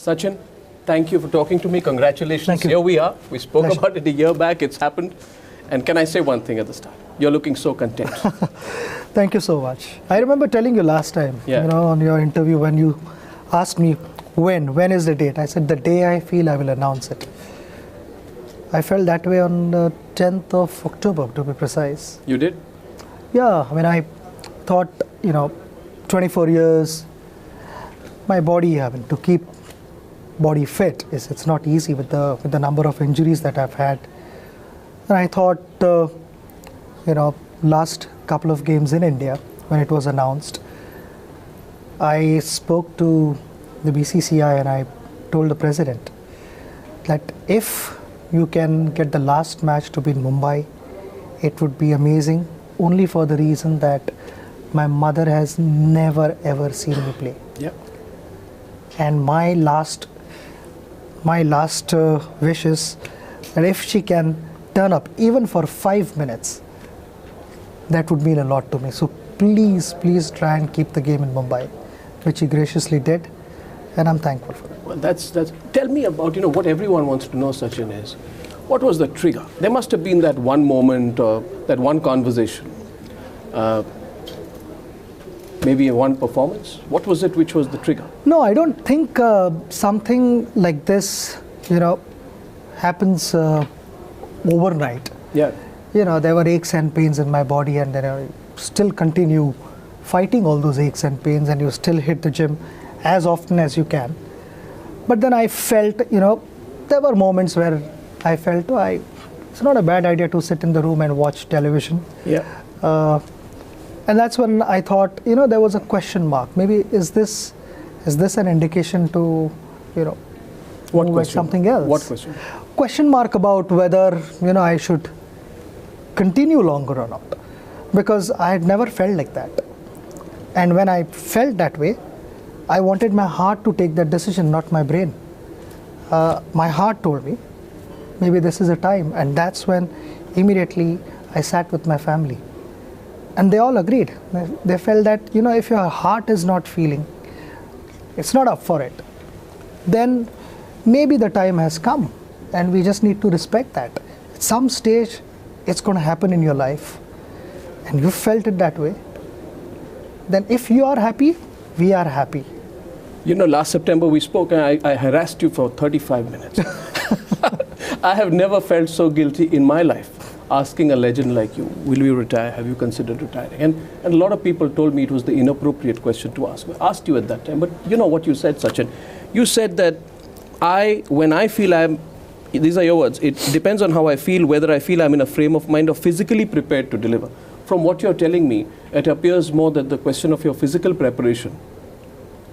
Sachin, thank you for talking to me. Congratulations. Thank you. Here we are. We spoke Pleasure. about it a year back. It's happened. And can I say one thing at the start? You're looking so content. Thank you so much. I remember telling you last time, Yeah. on your interview when you asked me when is the date? I said the day I feel I will announce it. I felt that way on the 10th of October, to be precise. You did? Yeah, I mean, I thought, 24 years, my body, to keep body fit, it's not easy with the number of injuries that I've had. And I thought, last couple of games in India, when it was announced, I spoke to the BCCI and I told the president that if you can get the last match to be in Mumbai, it would be amazing, only for the reason that my mother has never ever seen me play. Yeah. And my last wish is that if she can turn up even for 5 minutes, that would mean a lot to me. So please try and keep the game in Mumbai, which he graciously did, and I'm thankful for that. Well, that's. Tell me about, what everyone wants to know, Sachin, is what was the trigger? There must have been that one moment or that one conversation. Maybe one performance. What was it which was the trigger? No, I don't think something like this, happens overnight. Yeah. There were aches and pains in my body, and then I still continue fighting all those aches and pains, and you still hit the gym as often as you can. But then I felt, there were moments where I felt, it's not a bad idea to sit in the room and watch television. Yeah. And that's when I thought, there was a question mark. Maybe is this an indication to, What move at question? something else? What question? Question mark about whether, I should continue longer or not. Because I had never felt like that. And when I felt that way, I wanted my heart to take that decision, not my brain. My heart told me, maybe this is a time. And that's when immediately I sat with my family. And they all agreed. They felt that, if your heart is not feeling, it's not up for it, then maybe the time has come. And we just need to respect that. At some stage, it's going to happen in your life. And you felt it that way. Then if you are happy, we are happy. Last September we spoke and I harassed you for 35 minutes. I have never felt so guilty in my life asking a legend like you, will you retire? Have you considered retiring? And a lot of people told me it was the inappropriate question to ask. I asked you at that time, but you know what you said, Sachin? You said that when I feel these are your words, it depends on how I feel, whether I feel I'm in a frame of mind or physically prepared to deliver. From what you're telling me, it appears more that the question of your physical preparation,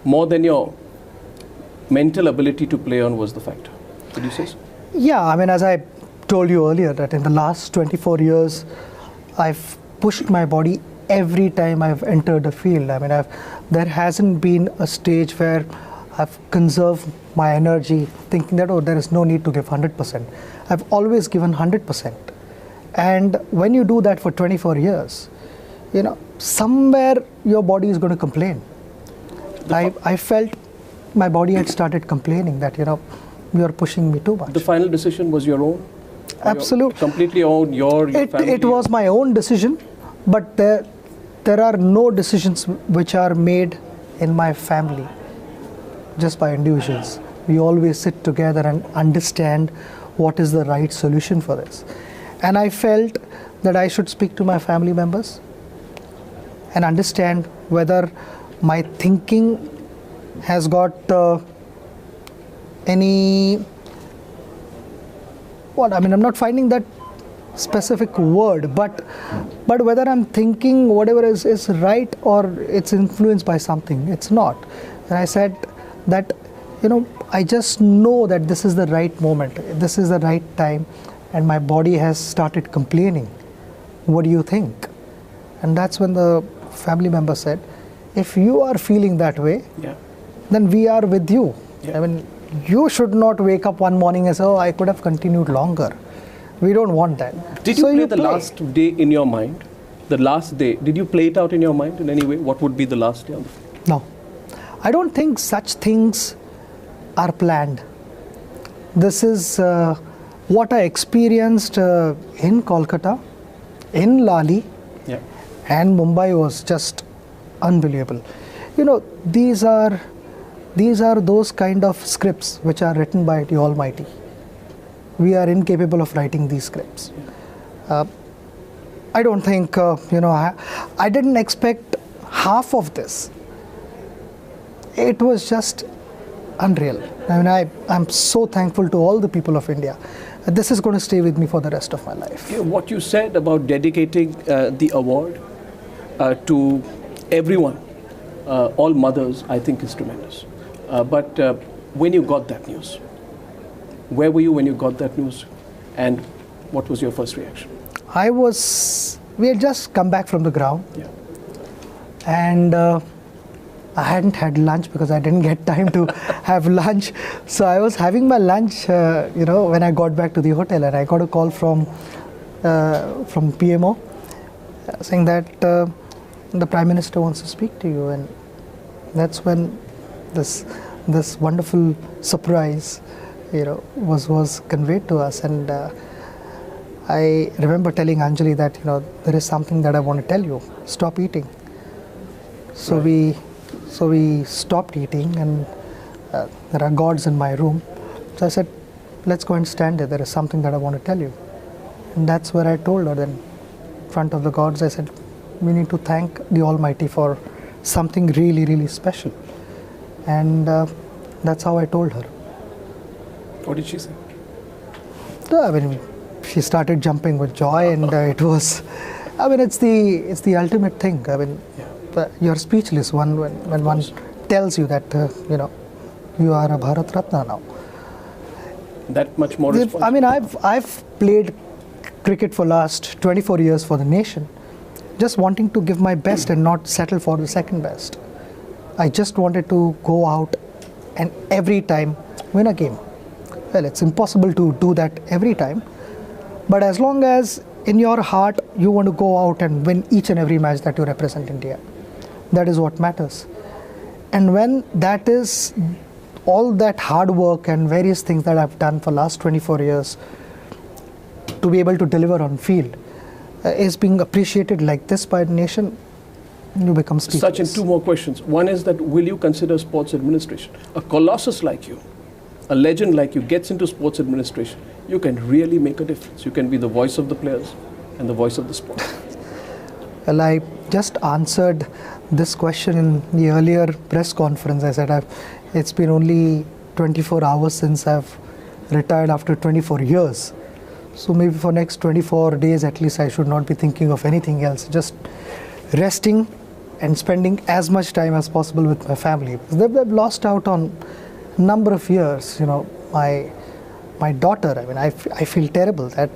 more than your mental ability to play on, was the factor. Did you say so? Yeah, as I told you earlier, that in the last 24 years, I've pushed my body every time I've entered a field. There hasn't been a stage where I've conserved my energy thinking that, there is no need to give 100%. I've always given 100%. And when you do that for 24 years, somewhere your body is going to complain. I felt my body had started complaining that, you're pushing me too much. The final decision was your own? Absolutely. Completely own your family? It was my own decision, but there are no decisions which are made in my family just by individuals. We always sit together and understand what is the right solution for this. And I felt that I should speak to my family members and understand whether my thinking has got I'm not finding that specific word, but whether I'm thinking whatever is right or it's influenced by something. It's not. And I said that, I just know that this is the right moment, this is the right time, and my body has started complaining. What do you think? And that's when the family member said, if you are feeling that way, then we are with you. Yeah. You should not wake up one morning and say, I could have continued longer. We don't want that. Did you play the last day in your mind? The last day, did you play it out in your mind in any way? What would be the last day on the field? No. I don't think such things are planned. This is what I experienced in Kolkata, in Lali, Yeah. and Mumbai was just unbelievable. You know, these are those kind of scripts which are written by the Almighty. We are incapable of writing these scripts. I don't think, I didn't expect half of this. It was just unreal. I mean, I'm so thankful to all the people of India. This is going to stay with me for the rest of my life. You know, what you said about dedicating the award to everyone, all mothers, I think is tremendous. But when you got that news, where were you when you got that news, and what was your first reaction? We had just come back from the ground, Yeah. and I hadn't had lunch because I didn't get time to have lunch. So I was having my lunch, when I got back to the hotel, and I got a call from PMO saying that the Prime Minister wants to speak to you, and that's when this wonderful surprise, was conveyed to us. And I remember telling Anjali that there is something that I want to tell you. Stop eating. So we stopped eating, and there are gourds in my room. So I said, let's go and stand there. There is something that I want to tell you. And that's where I told her. Then in front of the gods, I said, we need to thank the Almighty for something really, really special. And that's how I told her. What did she say? I mean, she started jumping with joy, and it was, it's the ultimate thing. I mean, you're speechless when one tells you that you are a Bharat Ratna now. That much more responsibility. I mean, I've played cricket for last 24 years for the nation, just wanting to give my best and not settle for the second best. I just wanted to go out and every time win a game. Well, it's impossible to do that every time, but as long as in your heart you want to go out and win each and every match that you represent India, that is what matters. And when that is all that hard work and various things that I've done for last 24 years to be able to deliver on field is being appreciated like this by the nation, you become speechless. Sachin, two more questions. One is that will you consider sports administration? A colossus like you, a legend like you gets into sports administration, you can really make a difference. You can be the voice of the players and the voice of the sport. Well, I just answered this question in the earlier press conference. I said it's been only 24 hours since I've retired after 24 years. So maybe for next 24 days at least I should not be thinking of anything else. Just resting and spending as much time as possible with my family. Because they've lost out on a number of years. My daughter, I mean, I feel terrible that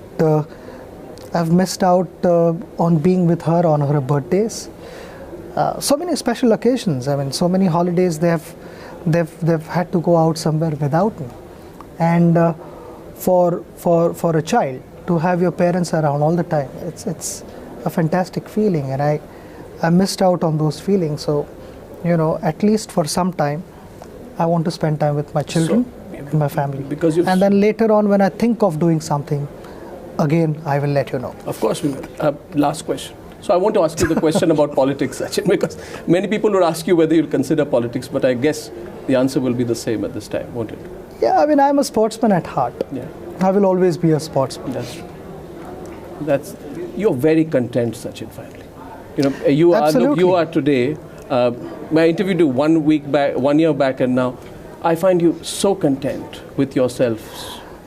I've missed out on being with her on her birthdays. So many special occasions. I mean, so many holidays they've had to go out somewhere without me. And for a child to have your parents around all the time, it's a fantastic feeling, and I missed out on those feelings. So, at least for some time, I want to spend time with my children and my family. And then later on, when I think of doing something, again, I will let you know. Of course we will. Last question. So I want to ask you the question about politics, Sachin, because many people would ask you whether you'll consider politics, but I guess the answer will be the same at this time, won't it? Yeah, I mean, I'm a sportsman at heart. Yeah. I will always be a sportsman. That's true. You're very content, Sachin, finally. You are today. I interviewed you 1 year back, and now I find you so content with yourself,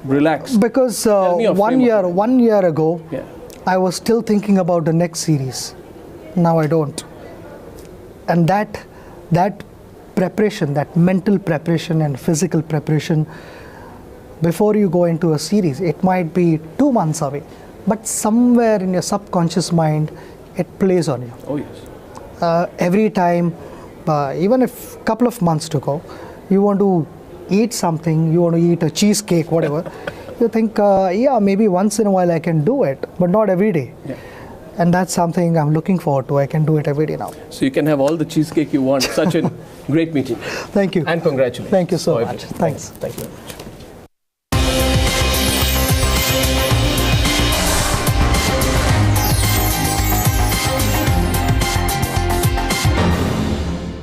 relaxed. Because 1 year ago, yeah, I was still thinking about the next series. Now I don't. And that preparation, that mental preparation and physical preparation before you go into a series, it might be 2 months away, but somewhere in your subconscious mind, it plays on you. Oh yes. Every time, even if a couple of months to go, you want to eat something, you want to eat a cheesecake, whatever, you think, maybe once in a while I can do it, but not every day. Yeah. And that's something I'm looking forward to. I can do it every day now. So you can have all the cheesecake you want. Such a great meeting. Thank you. And congratulations. Thank you so for much. everything. Thanks. Thank you very much.